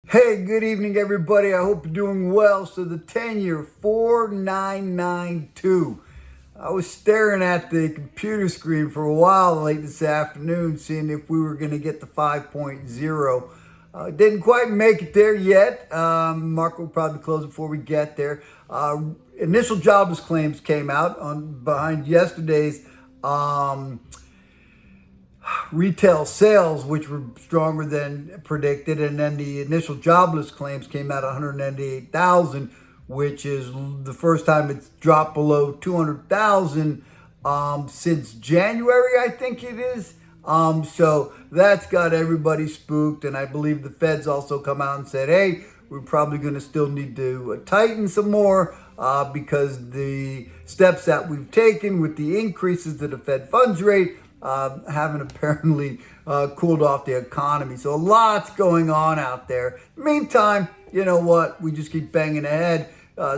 Hey, good evening, everybody. I hope you're doing well. So the 10-year 4992. I was staring at the computer screen for a while late this afternoon, seeing if we were going to get the 5.0. Didn't quite make it there yet. Market will probably close before we get there. Initial jobless claims came out on behind yesterday's retail sales, which were stronger than predicted, and then the initial jobless claims came out at 198,000, which is the first time it's dropped below 200,000 since January, I think it is. So that's got everybody spooked, and I believe the Fed's also come out and said, hey, we're probably going to still need to tighten some more because the steps that we've taken with the increases to the Fed funds rate haven't apparently cooled off the economy. So lots going on out there. Meantime, you know what? We just keep banging ahead.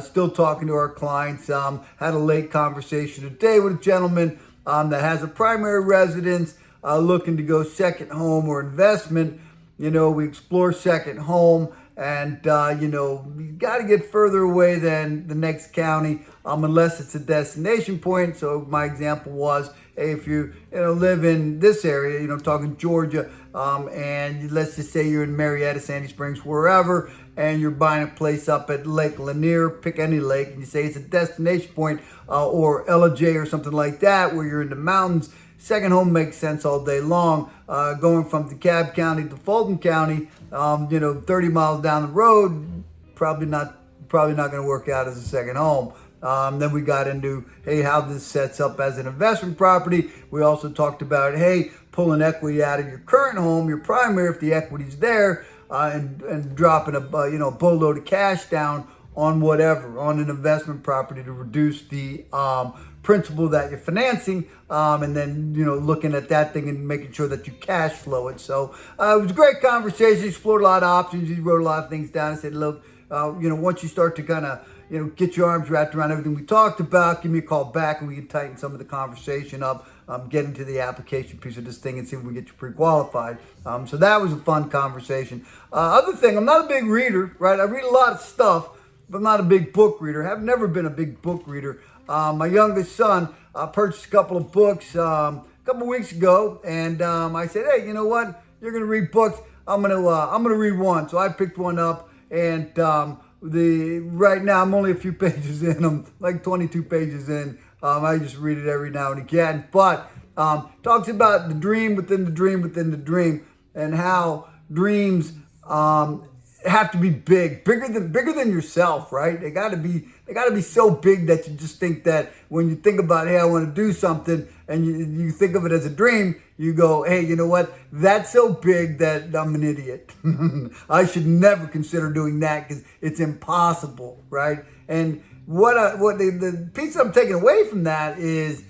Still talking to our clients. Had a late conversation today with a gentleman that has a primary residence looking to go second home or investment. You know, we explore second home. And, you got to get further away than the next county unless it's a destination point. So my example was, hey, if you live in this area, talking Georgia, and let's just say you're in Marietta, Sandy Springs, wherever, and you're buying a place up at Lake Lanier, pick any lake, and you say it's a destination point, or LJ or something like that, where you're in the mountains. Second home makes sense all day long. Going from DeKalb County to Fulton County, 30 miles down the road, probably not going to work out as a second home. Then we got into, hey, how this sets up as an investment property. We also talked about, hey, pulling equity out of your current home, your primary, if the equity's there, and dropping a boatload of cash down on whatever, on an investment property to reduce the principal that you're financing, and then looking at that thing and making sure that you cash flow it. So it was a great conversation. He explored a lot of options. He wrote a lot of things down. I said, look, once you start to kind of get your arms wrapped around everything we talked about, give me a call back and we can tighten some of the conversation up, get into the application piece of this thing and see if we can get you pre-qualified. So that was a fun conversation. Other thing, I'm not a big reader, right? I read a lot of stuff, but I'm not a big book reader. I've never been a big book reader. My youngest son purchased a couple of books a couple weeks ago, and I said, hey, you know what? You're gonna read books. I'm gonna read one. So I picked one up, and right now I'm only a few pages in. I'm like 22 pages in. I just read it every now and again, but talks about the dream within the dream within the dream, and how dreams have to be bigger than yourself, right? They got to be so big that you just think that when you think about, hey, I want to do something, and you think of it as a dream, you go, hey, you know what? That's so big that I'm an idiot. I should never consider doing that because it's impossible, right? And what the piece I'm taking away from that is,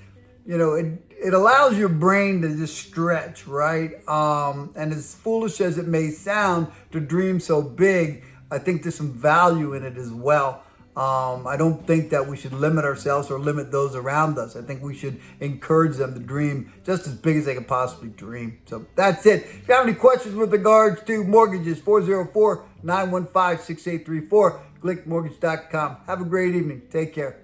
it allows your brain to just stretch, right? And as foolish as it may sound to dream so big, I think there's some value in it as well. I don't think that we should limit ourselves or limit those around us. I think we should encourage them to dream just as big as they can possibly dream. So that's it. If you have any questions with regards to mortgages, 404-915-6834, clickmortgage.com. Have a great evening. Take care.